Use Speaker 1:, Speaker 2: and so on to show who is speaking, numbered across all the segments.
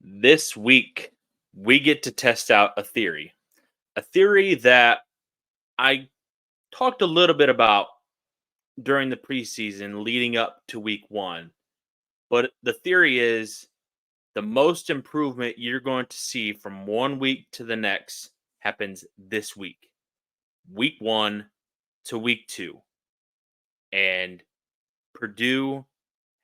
Speaker 1: This week, we get to test out a theory that I talked a little bit about during the preseason leading up to week one. But the theory is the most improvement you're going to see from one week to the next happens this week one to week two. And Purdue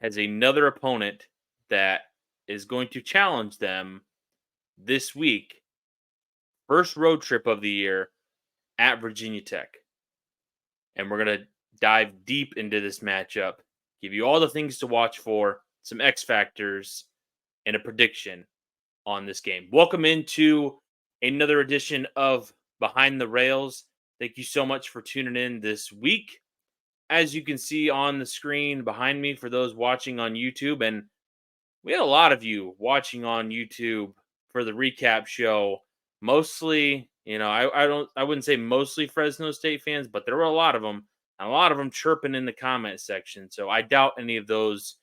Speaker 1: has another opponent that is going to challenge them this week. First road trip of the year at Virginia Tech. And we're going to dive deep into this matchup, give you all the things to watch for, some X factors, and a prediction on this game. Welcome into another edition of Behind the Rails. Thank you so much for tuning in this week. As you can see on the screen behind me for those watching on YouTube, and we had a lot of you watching on YouTube for the recap show. Mostly, I wouldn't say mostly Fresno State fans, but there were a lot of them, and a lot of them chirping in the comment section. So I doubt any of those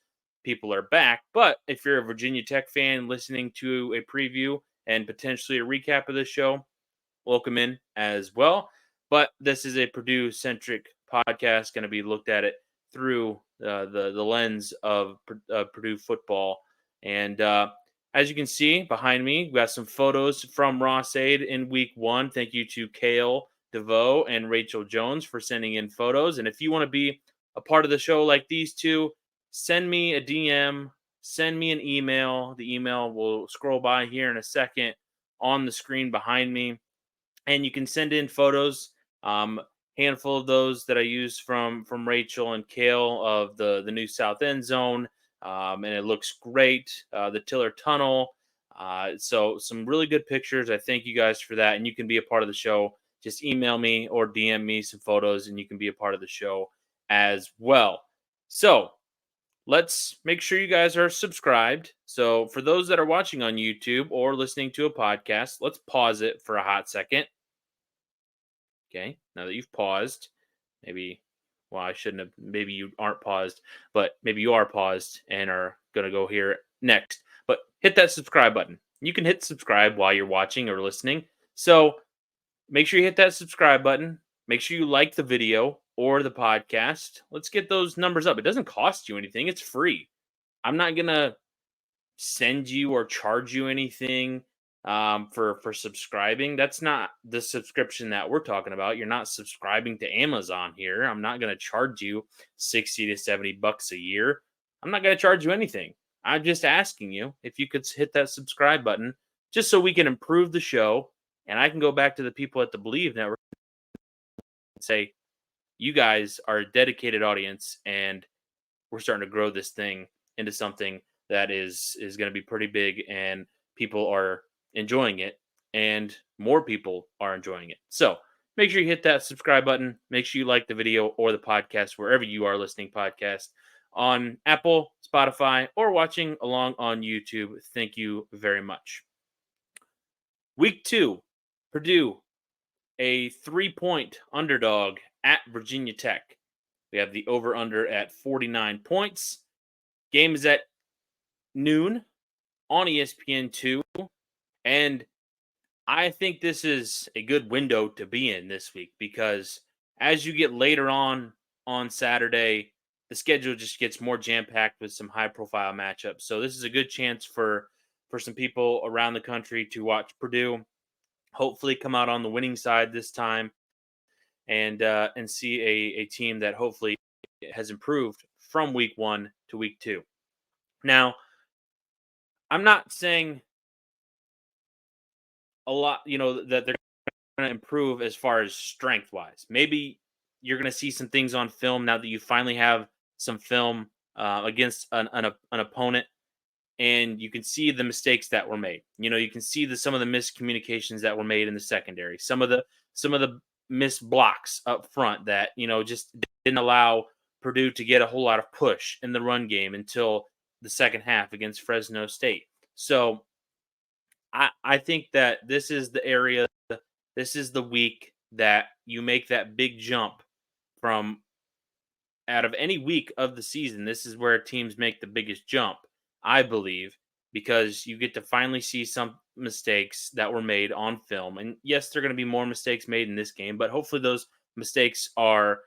Speaker 1: people are back. But if you're a Virginia Tech fan listening to a preview and potentially a recap of the show, welcome in as well. But this is a Purdue centric podcast, going to be looked at it through the lens of Purdue football. And as you can see behind me, we got some photos from Ross Aid in week one. Thank you to Kale DeVoe and Rachel Jones for sending in photos. And if you want to be a part of the show like these two, send me a DM, send me an email. The email will scroll by here in a second on the screen behind me. And you can send in photos. Handful of those that I used from Rachel and Kale of the new South End Zone. And it looks great. The Tiller Tunnel. So some really good pictures. I thank you guys for that. And you can be a part of the show. Just email me or DM me some photos and you can be a part of the show as well. So let's make sure you guys are subscribed. So for those that are watching on YouTube or listening to a podcast, let's pause it for a hot second. Okay, now that you've paused, I shouldn't have, maybe you aren't paused, but maybe you are paused and are going to go here next. But hit that subscribe button. You can hit subscribe while you're watching or listening. So make sure you hit that subscribe button. Make sure you like the video or the podcast. Let's get those numbers up. It doesn't cost you anything, it's free. I'm not going to send you or charge you anything for subscribing. That's not the subscription that we're talking about. You're not subscribing to Amazon here. I'm not going to charge you 60 to 70 bucks a year. I'm not going to charge you anything. I'm just asking you if you could hit that subscribe button just so we can improve the show and I can go back to the people at the Believe Network and say, you guys are a dedicated audience and we're starting to grow this thing into something that is going to be pretty big and people are enjoying it and more people are enjoying it. So make sure you hit that subscribe button. Make sure you like the video or the podcast wherever you are listening podcast on Apple, Spotify, or watching along on YouTube. Thank you very much. Week 2, Purdue, a 3-point underdog at Virginia Tech. We have the over-under at 49 points. Game is at noon on ESPN2. And I think this is a good window to be in this week because as you get later on Saturday, the schedule just gets more jam-packed with some high-profile matchups. So this is a good chance for some people around the country to watch Purdue, hopefully come out on the winning side this time, and see a team that hopefully has improved from week 1 to week 2. Now, I'm not saying a lot, that they're going to improve as far as strength wise. Maybe you're going to see some things on film now that you finally have some film against an opponent, and you can see the mistakes that were made. You can see some of the miscommunications that were made in the secondary, some of the missed blocks up front that just didn't allow Purdue to get a whole lot of push in the run game until the second half against Fresno State. So I think that this is the area, this is the week that you make that big jump from out of any week of the season. This is where teams make the biggest jump, I believe, because you get to finally see some mistakes that were made on film. And yes, there are going to be more mistakes made in this game, but hopefully those mistakes are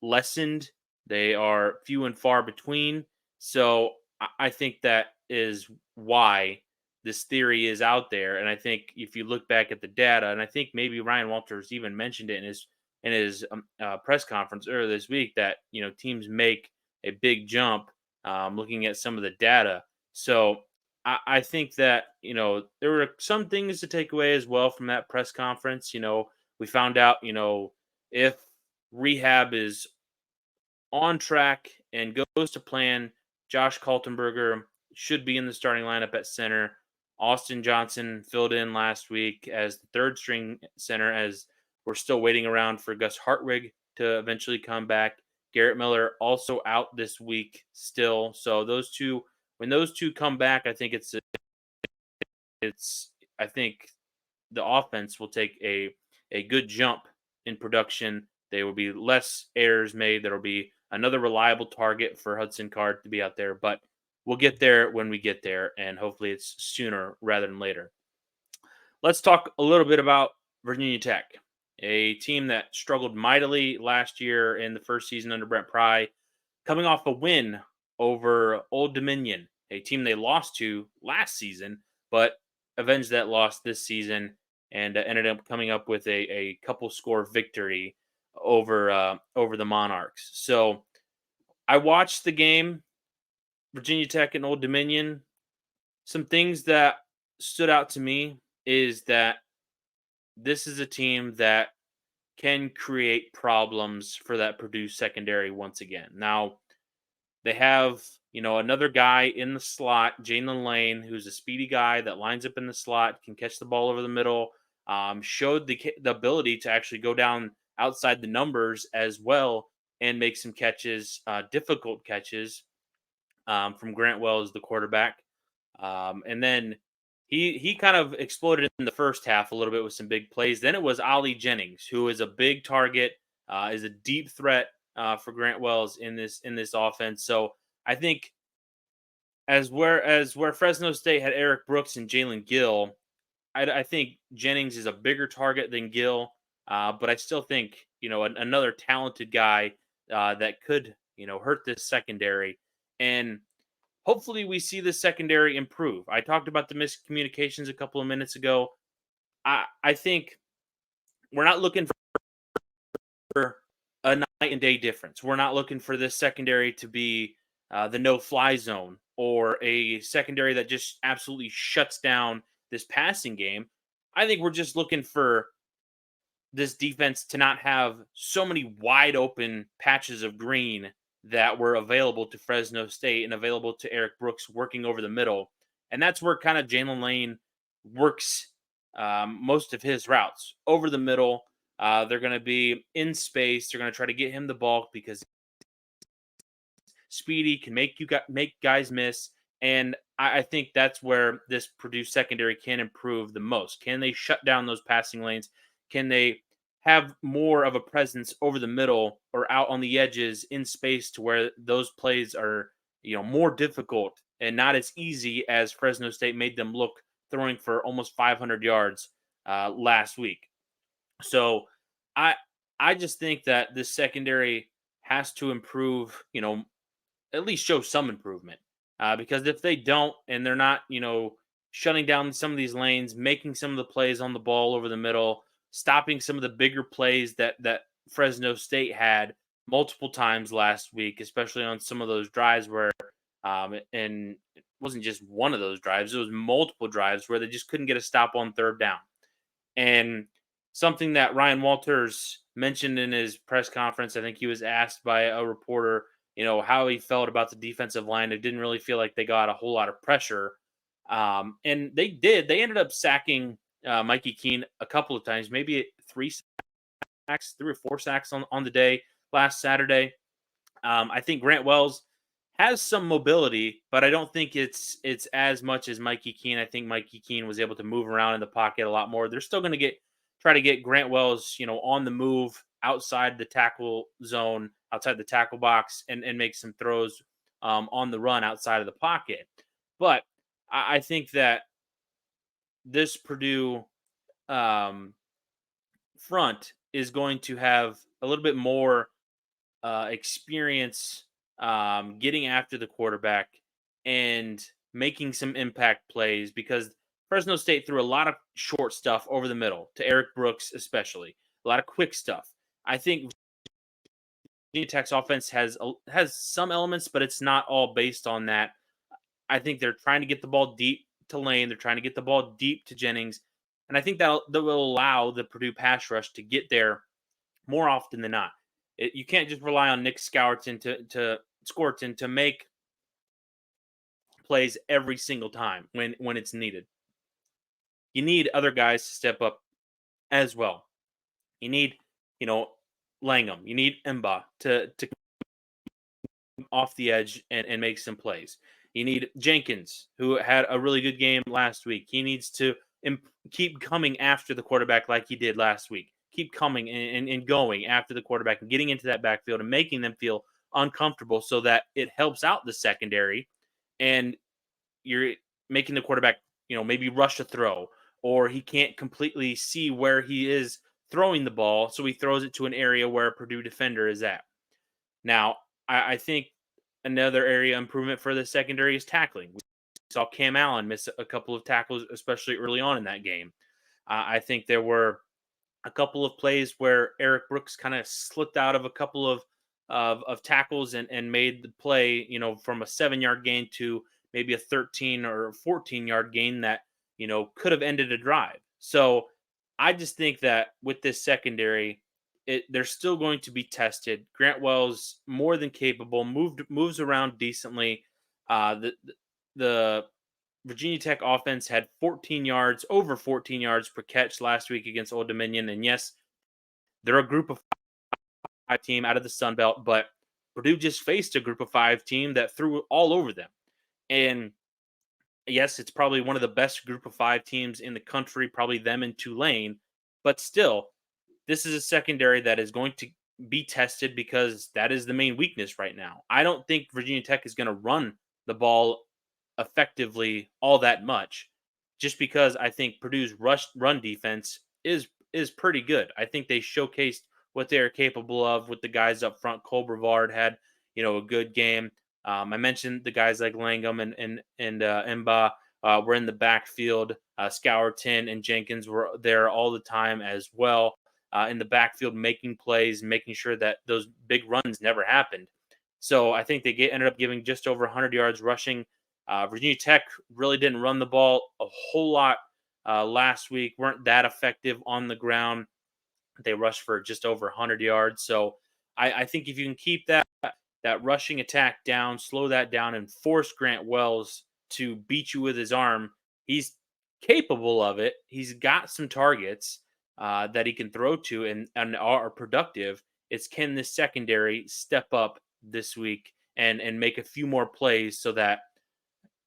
Speaker 1: lessened. They are few and far between. So I think that is why this theory is out there. And I think if you look back at the data, and I think maybe Ryan Walters even mentioned it in his press conference earlier this week, that teams make a big jump looking at some of the data. So I think that there were some things to take away as well from that press conference. We found out if rehab is on track and goes to plan, Josh Kaltenberger should be in the starting lineup at center. Austin Johnson filled in last week as the third string center, as we're still waiting around for Gus Hartwig to eventually come back. Garrett Miller also out this week still. So when those two come back, I think I think the offense will take a good jump in production. There will be less errors made. There will be another reliable target for Hudson Card to be out there, but we'll get there when we get there, and hopefully it's sooner rather than later. Let's talk a little bit about Virginia Tech, a team that struggled mightily last year in the first season under Brent Pry, coming off a win over Old Dominion, a team they lost to last season, but avenged that loss this season and ended up coming up with a couple score victory over the Monarchs. So I watched the game, Virginia Tech and Old Dominion. Some things that stood out to me is that this is a team that can create problems for that Purdue secondary once again. Now, they have, another guy in the slot, Jalen Lane, who's a speedy guy that lines up in the slot, can catch the ball over the middle, showed the ability to actually go down outside the numbers as well and make some catches, difficult catches from Grant Wells, the quarterback. And then he kind of exploded in the first half a little bit with some big plays. Then it was Ali Jennings, who is a big target, is a deep threat for Grant Wells in this offense. So I think where Fresno State had Eric Brooks and Jalen Gill, I think Jennings is a bigger target than Gill, but I still think another talented guy that could hurt this secondary, and hopefully we see the secondary improve. I talked about the miscommunications a couple of minutes ago. I think we're not looking for a night and day difference. We're not looking for this secondary to be the no-fly zone or a secondary that just absolutely shuts down this passing game. I think we're just looking for this defense to not have so many wide open patches of green that were available to Fresno State and available to Eric Brooks working over the middle. And that's where kind of Jalen Lane works most of his routes over the middle. They're going to be in space. They're going to try to get him the ball because speedy can make guys miss. And I think that's where this Purdue secondary can improve the most. Can they shut down those passing lanes? Can they have more of a presence over the middle or out on the edges in space to where those plays are, more difficult and not as easy as Fresno State made them look throwing for almost 500 yards last week. So I just think that this secondary has to improve, at least show some improvement. Because if they don't, and they're not, shutting down some of these lanes, making some of the plays on the ball over the middle, stopping some of the bigger plays that Fresno State had multiple times last week, especially on some of those drives where, and it wasn't just one of those drives, it was multiple drives where they just couldn't get a stop on third down. And something that Ryan Walters mentioned in his press conference, I think he was asked by a reporter, how he felt about the defensive line. It didn't really feel like they got a whole lot of pressure. And they did. They ended up sacking Mikey Keene a couple of times, maybe 3 or 4 sacks on the day last Saturday. I think Grant Wells has some mobility, but I don't think it's as much as Mikey Keene. I think Mikey Keene was able to move around in the pocket a lot more. They're still going to try to get Grant Wells, on the move outside the tackle zone, outside the tackle box, and make some throws on the run outside of the pocket. But I think that this Purdue um, front is going to have a little bit more experience getting after the quarterback and making some impact plays because Fresno State threw a lot of short stuff over the middle to Eric Brooks, especially a lot of quick stuff. I think Virginia Tech's offense has some elements, but it's not all based on that. I think they're trying to get the ball deep to Lane. They're trying to get the ball deep to Jennings, and I think that will allow the Purdue pass rush to get there more often than not. You can't just rely on Nick Scourton to make plays every single time when it's needed. You need other guys to step up as well. You need, you know, Langham. You need Emba to come off the edge and make some plays. You need Jenkins, who had a really good game last week. He needs to keep coming after the quarterback like he did last week. Keep coming and going after the quarterback and getting into that backfield and making them feel uncomfortable so that it helps out the secondary and you're making the quarterback, maybe rush a throw or he can't completely see where he is throwing the ball. So he throws it to an area where a Purdue defender is at. Now, I think another area improvement for the secondary is tackling. We saw Cam Allen miss a couple of tackles, especially early on in that game. I think there were a couple of plays where Eric Brooks kind of slipped out of a couple of tackles and made the play, from a 7-yard gain to maybe a 13 or 14-yard gain that, could have ended a drive. So I just think that with this secondary, they're still going to be tested. Grant Wells more than capable, moves around decently. The Virginia Tech offense had over 14 yards per catch last week against Old Dominion. And yes, they're a group of 5 team out of the Sun Belt, but Purdue just faced a group of 5 team that threw all over them. And yes, it's probably one of the best group of 5 teams in the country, probably them and Tulane. But still, this is a secondary that is going to be tested because that is the main weakness right now. I don't think Virginia Tech is going to run the ball effectively all that much, just because I think Purdue's run defense is pretty good. I think they showcased what they are capable of with the guys up front. Cole Brevard had a good game. I mentioned the guys like Langham and Emba were in the backfield. Scourton and Jenkins were there all the time as well in the backfield, making plays, making sure that those big runs never happened. So I think they ended up giving just over 100 yards rushing. Virginia Tech really didn't run the ball a whole lot last week, weren't that effective on the ground. They rushed for just over 100 yards. So I think if you can keep that rushing attack down, slow that down, and force Grant Wells to beat you with his arm, he's capable of it. He's got some targets that he can throw to and are productive. It's can this secondary step up this week and make a few more plays so that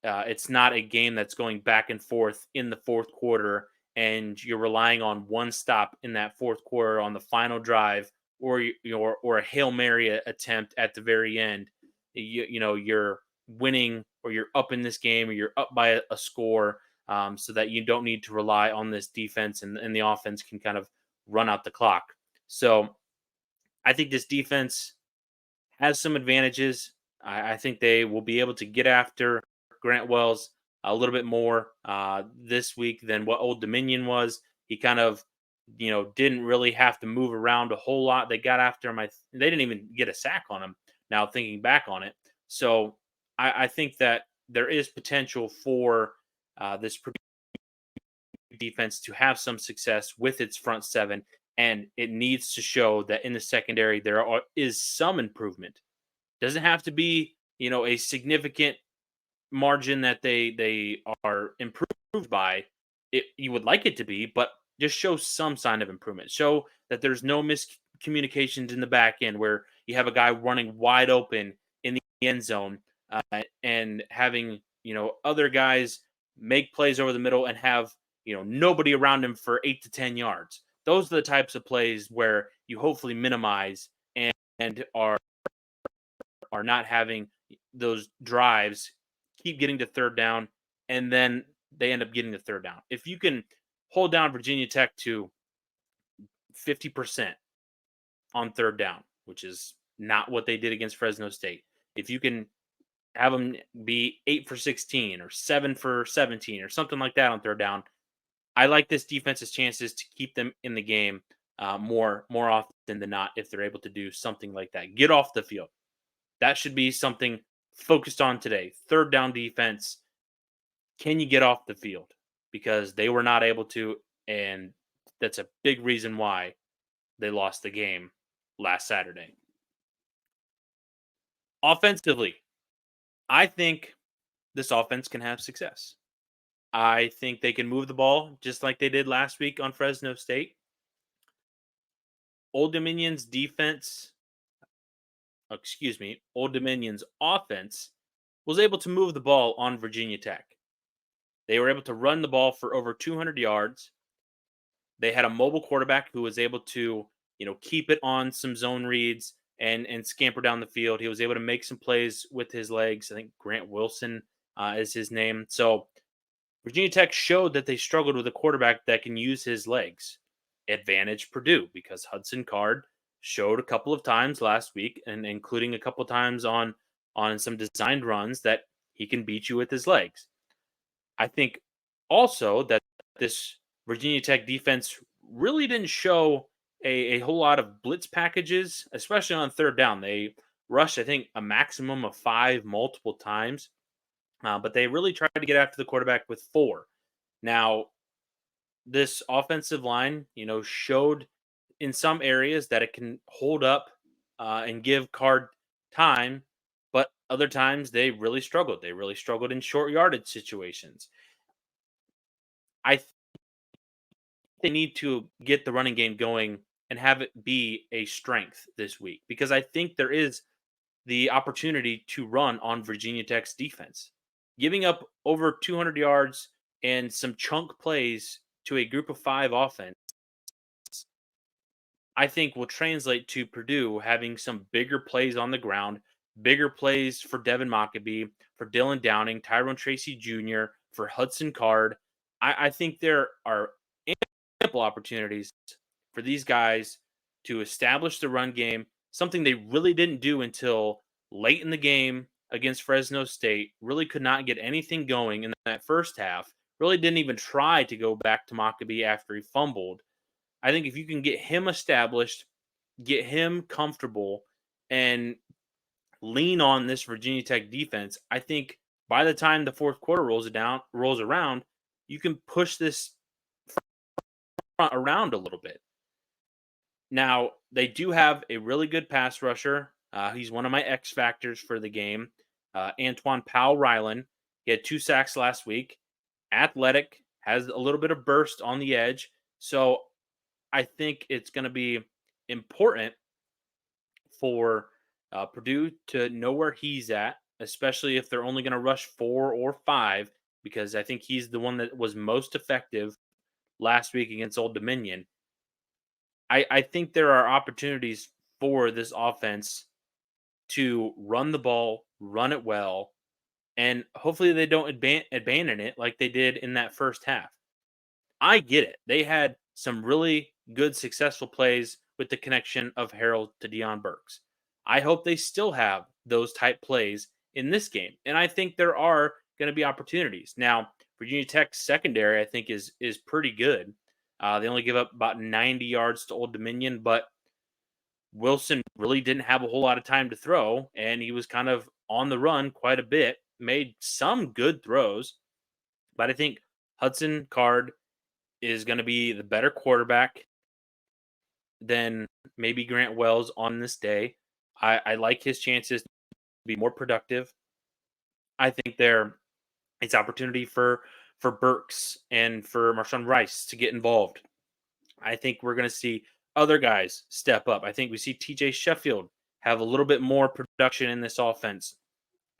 Speaker 1: it's not a game that's going back and forth in the fourth quarter and you're relying on one stop in that fourth quarter on the final drive or a Hail Mary attempt at the very end. You're winning or you're up in this game or you're up by a score so that you don't need to rely on this defense and the offense can kind of run out the clock. So I think this defense has some advantages. I think they will be able to get after Grant Wells a little bit more this week than what Old Dominion was. He kind of, didn't really have to move around a whole lot. They got after him. They didn't even get a sack on him now thinking back on it. So I think that there is potential for this defense to have some success with its front 7. And it needs to show that in the secondary, there is some improvement. Doesn't have to be, a significant margin that they are improved by. You would like it to be, but just show some sign of improvement. Show that there's no miscommunications in the back end where you have a guy running wide open in the end zone and having, other guys make plays over the middle and have, nobody around him for 8 to 10 yards. Those are the types of plays where you hopefully minimize and are not having those drives keep getting to third down and then they end up getting the third down. If you can hold down Virginia Tech to 50% on third down, which is not what they did against Fresno State. If you can have them be 8 for 16 or 7 for 17 or something like that on third down, I like this defense's chances to keep them in the game more often than not if they're able to do something like that. Get off the field. That should be something focused on today. Third down defense. Can you get off the field? Because they were not able to, and that's a big reason why they lost the game last Saturday. Offensively, I think this offense can have success. I think they can move the ball just like they did last week on Fresno State. Old Dominion's defense, Old Dominion's offense was able to move the ball on Virginia Tech. They were able to run the ball for over 200 yards. They had a mobile quarterback who was able to, keep it on some zone reads and scamper down the field. He was able to make some plays with his legs. I think Grant Wilson is his name. So Virginia Tech showed that they struggled with a quarterback that can use his legs. Advantage Purdue because Hudson Card showed a couple of times last week, and including a couple of times on some designed runs, that he can beat you with his legs. I think also that this Virginia Tech defense really didn't show a whole lot of blitz packages, especially on third down. They rushed, I think, a maximum of 5 multiple times, but they really tried to get after the quarterback with 4. Now, this offensive line, showed in some areas that it can hold up and give Card time, but other times they really struggled. They really struggled in short yardage situations. I they need to get the running game going and have it be a strength this week because I think there is the opportunity to run on Virginia Tech's defense. Giving up over 200 yards and some chunk plays to a group of 5 offense, I think will translate to Purdue having some bigger plays on the ground, bigger plays for Devin Mockabee, for Dylan Downing, Tyrone Tracy Jr., for Hudson Card. I think there are ample opportunities for these guys to establish the run game, something they really didn't do until late in the game against Fresno State. Really could not get anything going in that first half. Really didn't even try to go back to Mockabee after he fumbled. I think if you can get him established, get him comfortable, and lean on this Virginia Tech defense, I think by the time the fourth quarter rolls around, you can push this front around a little bit. Now, they do have a really good pass rusher. He's one of my X factors for the game. Antoine Powell Rylan. He had 2 sacks last week. Athletic, has a little bit of burst on the edge. So I think it's going to be important for Purdue to know where he's at, especially if they're only going to rush 4 or 5, because I think he's the one that was most effective last week against Old Dominion. I think there are opportunities for this offense to run the ball, run it well, and hopefully they don't abandon it like they did in that first half. I get it. They had some really good, successful plays with the connection of Harold to Deion Burks. I hope they still have those type plays in this game, and I think there are going to be opportunities. Now, Virginia Tech's secondary, I think, is pretty good. They only give up about 90 yards to Old Dominion, but Wilson really didn't have a whole lot of time to throw, and he was kind of on the run quite a bit, made some good throws, but I think Hudson Card is going to be the better quarterback than maybe Grant Wells on this day. I like his chances to be more productive. I think it's opportunity for Burks and for Marshawn Rice to get involved. I think we're going to see other guys step up. I think we see TJ Sheffield have a little bit more production in this offense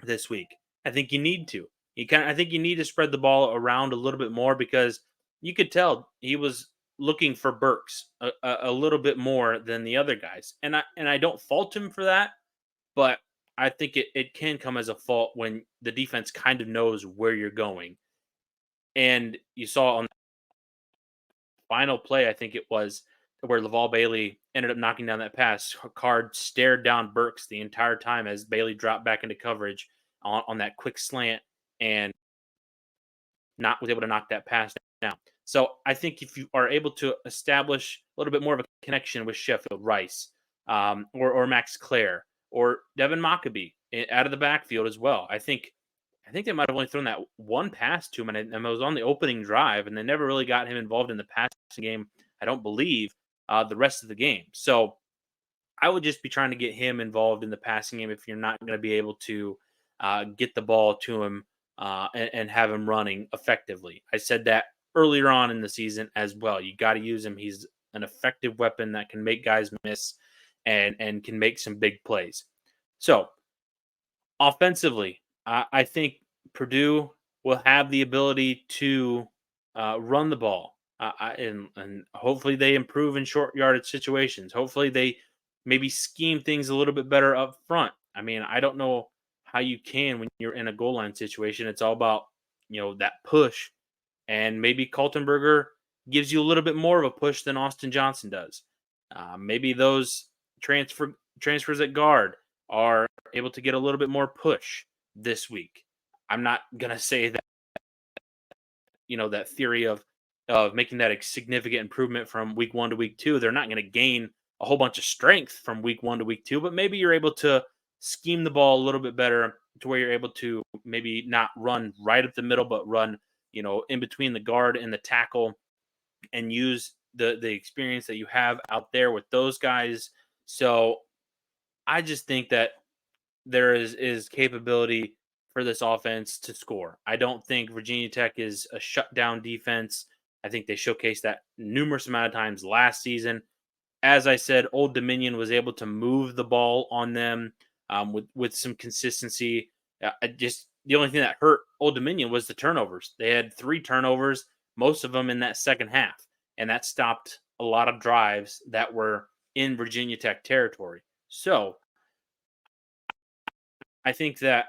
Speaker 1: this week. I think you need to. I think you need to spread the ball around a little bit more because you could tell he was looking for Burks a little bit more than the other guys. And I don't fault him for that, but I think it can come as a fault when the defense kind of knows where you're going. And you saw on final play, I think it was, where Laval Bailey ended up knocking down that pass. Card stared down Burks the entire time as Bailey dropped back into coverage on that quick slant and not was able to knock that pass down. So I think if you are able to establish a little bit more of a connection with Sheffield Rice, or Max Clare or Devin Mockabee out of the backfield as well, I think they might have only thrown that one pass to him, and it was on the opening drive, and they never really got him involved in the passing game. I don't believe the rest of the game. So I would just be trying to get him involved in the passing game if you're not going to be able to get the ball to him and have him running effectively. I said that earlier on in the season as well. You got to use him. He's an effective weapon that can make guys miss and can make some big plays. So offensively, I think Purdue will have the ability to run the ball, and hopefully they improve in short yardage situations. Hopefully they maybe scheme things a little bit better up front. I mean, I don't know how you can when you're in a goal line situation. It's all about that push, and maybe Kaltenberger gives you a little bit more of a push than Austin Johnson does. Maybe those transfers at guard are able to get a little bit more push this week. I'm not gonna say that that theory of making that a significant improvement from week 1 to week 2. They're not going to gain a whole bunch of strength from week 1 to week 2, but maybe you're able to scheme the ball a little bit better to where you're able to maybe not run right up the middle, but run in between the guard and the tackle, and use the experience that you have out there with those guys. So I just think that there is capability for this offense to score. I don't think Virginia Tech is a shutdown defense. I think they showcased that numerous amount of times last season. As I said, Old Dominion was able to move the ball on them with some consistency. Just the only thing that hurt Old Dominion was the turnovers. They had 3 turnovers, most of them in that second half, and that stopped a lot of drives that were in Virginia Tech territory. So I think that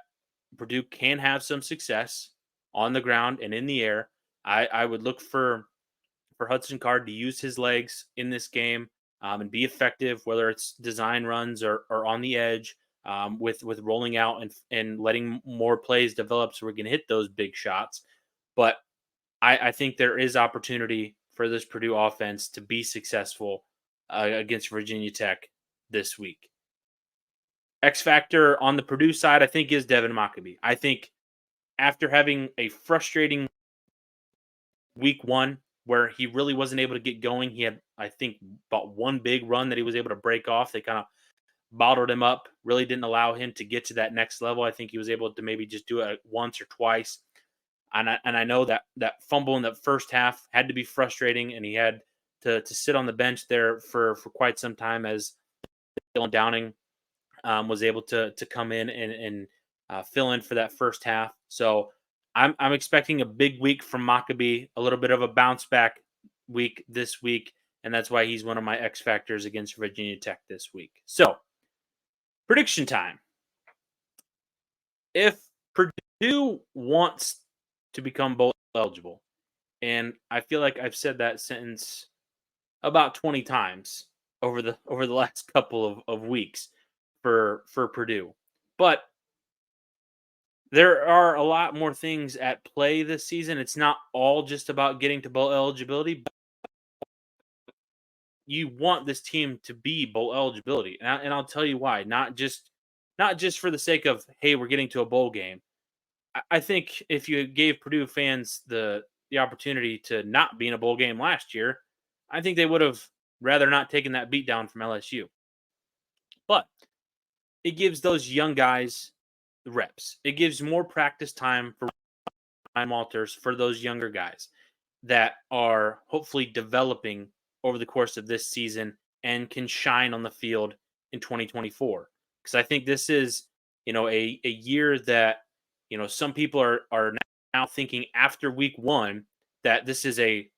Speaker 1: Purdue can have some success on the ground and in the air. I would look for Hudson Card to use his legs in this game and be effective, whether it's design runs or on the edge, with rolling out and letting more plays develop so we can hit those big shots. But I think there is opportunity for this Purdue offense to be successful against Virginia Tech this week. X factor on the Purdue side, I think, is Devin Mockabee. I think after having a frustrating week 1 where he really wasn't able to get going, he had, I think, about one big run that he was able to break off. They kind of bottled him up, really didn't allow him to get to that next level. I think he was able to maybe just do it once or twice. And I know that fumble in the first half had to be frustrating, and he had to sit on the bench there for quite some time as Dylan Downing was able to come in and fill in for that first half. So I'm expecting a big week from Mockabee, a little bit of a bounce back week this week, and that's why he's one of my X factors against Virginia Tech this week. So prediction time. If Purdue wants to become bowl eligible, and I feel like I've said that sentence about 20 times over the last couple of weeks for Purdue. But there are a lot more things at play this season. It's not all just about getting to bowl eligibility. But you want this team to be bowl eligibility, and I'll tell you why. Not just for the sake of, hey, we're getting to a bowl game. I think if you gave Purdue fans the opportunity to not be in a bowl game last year, I think they would have rather not taken that beat down from LSU. But it gives those young guys the reps. It gives more practice time for Ryan Walters, for those younger guys that are hopefully developing over the course of this season and can shine on the field in 2024. Because I think this is, a year that, some people are now thinking after week 1 that this is a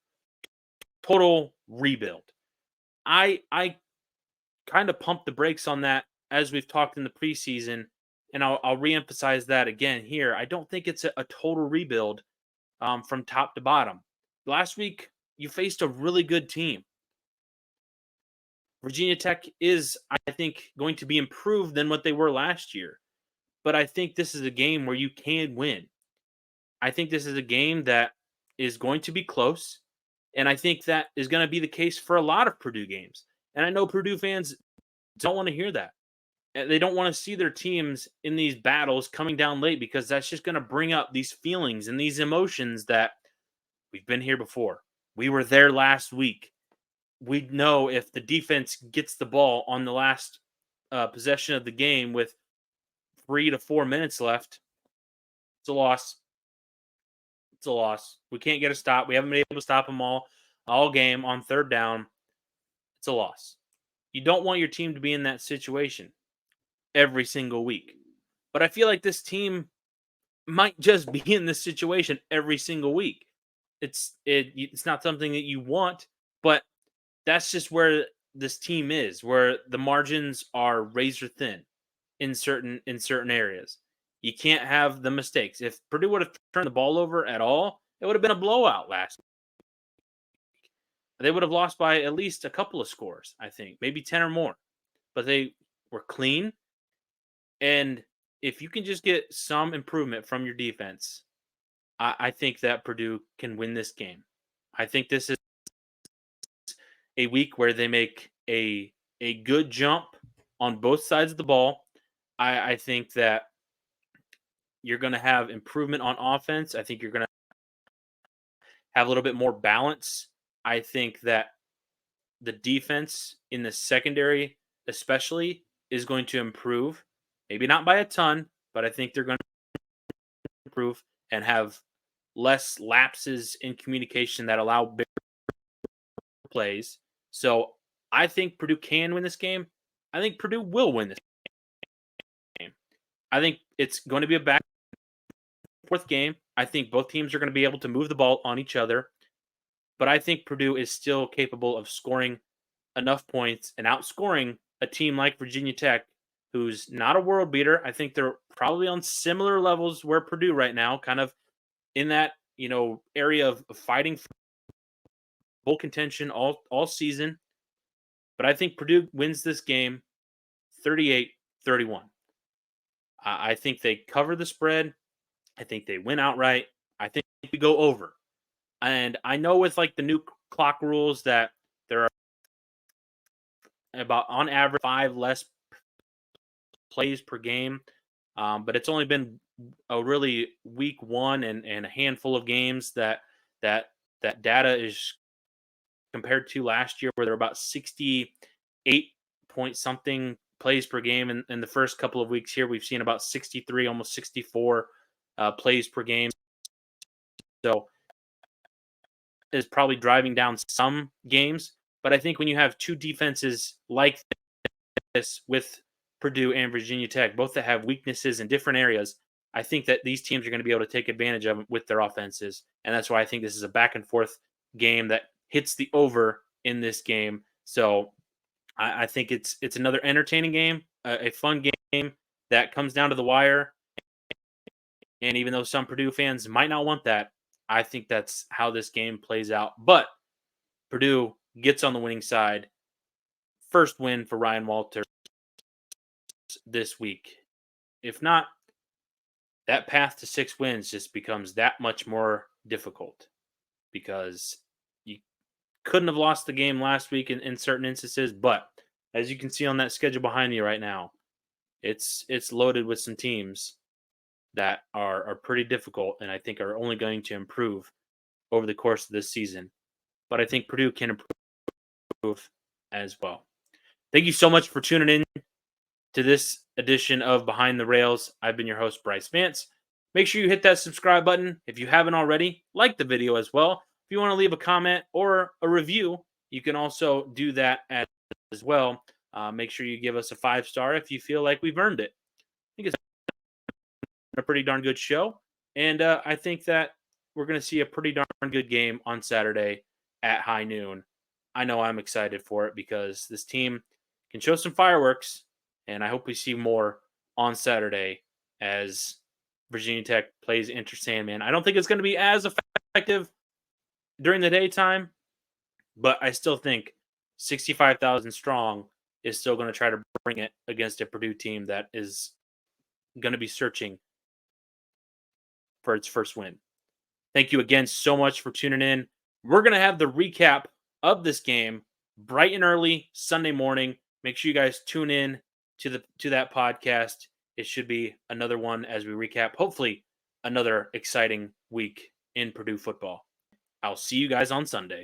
Speaker 1: total rebuild. I kind of pump the brakes on that as we've talked in the preseason, and I'll reemphasize that again here. I don't think it's a total rebuild from top to bottom. Last week, you faced a really good team. Virginia Tech is, I think, going to be improved than what they were last year. But I think this is a game where you can win. I think this is a game that is going to be close. And I think that is going to be the case for a lot of Purdue games. And I know Purdue fans don't want to hear that. They don't want to see their teams in these battles coming down late because that's just going to bring up these feelings and these emotions that we've been here before. We were there last week. We know if the defense gets the ball on the last possession of the game with 3 to 4 minutes left, it's a loss. It's a loss. We can't get a stop. We haven't been able to stop them all game on third down. It's a loss. You don't want your team to be in that situation every single week. But I feel like this team might just be in this situation every single week. It's not something that you want, but that's just where this team is, where the margins are razor thin in certain areas. You can't have the mistakes. If Purdue would have turned the ball over at all, it would have been a blowout last week. They would have lost by at least a couple of scores, I think, maybe 10 or more. But they were clean. And if you can just get some improvement from your defense, I think that Purdue can win this game. I think this is a week where they make a good jump on both sides of the ball. I think that you're going to have improvement on offense. I think you're going to have a little bit more balance. I think that the defense in the secondary, especially, is going to improve. Maybe not by a ton, but I think they're going to improve and have less lapses in communication that allow bigger plays. So I think Purdue can win this game. I think Purdue will win this game. I think it's going to be a back and forth game. I think both teams are going to be able to move the ball on each other. But I think Purdue is still capable of scoring enough points and outscoring a team like Virginia Tech, who's not a world beater. I think they're probably on similar levels where Purdue right now, kind of in that, area of fighting for full contention all season. But I think Purdue wins this game 38-31. I think they cover the spread. I think they win outright. I think we go over. And I know with like the new clock rules that there are about on average 5 less plays per game. But it's only been a really week one and a handful of games that data is compared to last year, where there were about 68 point something plays per game. In the first couple of weeks here, we've seen about 63, almost 64 plays per game. So is probably driving down some games. But I think when you have two defenses like this with Purdue and Virginia Tech, both that have weaknesses in different areas, I think that these teams are going to be able to take advantage of them with their offenses. And that's why I think this is a back and forth game that hits the over in this game. So I think it's another entertaining game, a fun game that comes down to the wire. And even though some Purdue fans might not want that, I think that's how this game plays out. But Purdue gets on the winning side. First win for Ryan Walters this week. If not, that path to 6 wins just becomes that much more difficult, because you couldn't have lost the game last week in certain instances. But as you can see on that schedule behind you right now, it's loaded with some teams that are pretty difficult, and I think are only going to improve over the course of this season. But I think Purdue can improve as well. Thank you so much for tuning in to this edition of Behind the Rails. I've been your host, Brice Vance. Make sure you hit that subscribe button if you haven't already. Like the video as well. If you want to leave a comment or a review, you can also do that as well. Make sure you give us a 5-star if you feel like we've earned it. I think it's a pretty darn good show. And I think that we're going to see a pretty darn good game on Saturday at high noon. I know I'm excited for it because this team can show some fireworks, and I hope we see more on Saturday as Virginia Tech plays Enter Sandman. I don't think it's going to be as effective during the daytime, but I still think 65,000 strong is still going to try to bring it against a Purdue team that is going to be searching for its first win. Thank you again so much for tuning in. We're going to have the recap of this game bright and early Sunday morning. Make sure you guys tune in to that podcast. It should be another one as we recap, hopefully, another exciting week in Purdue football. I'll see you guys on Sunday.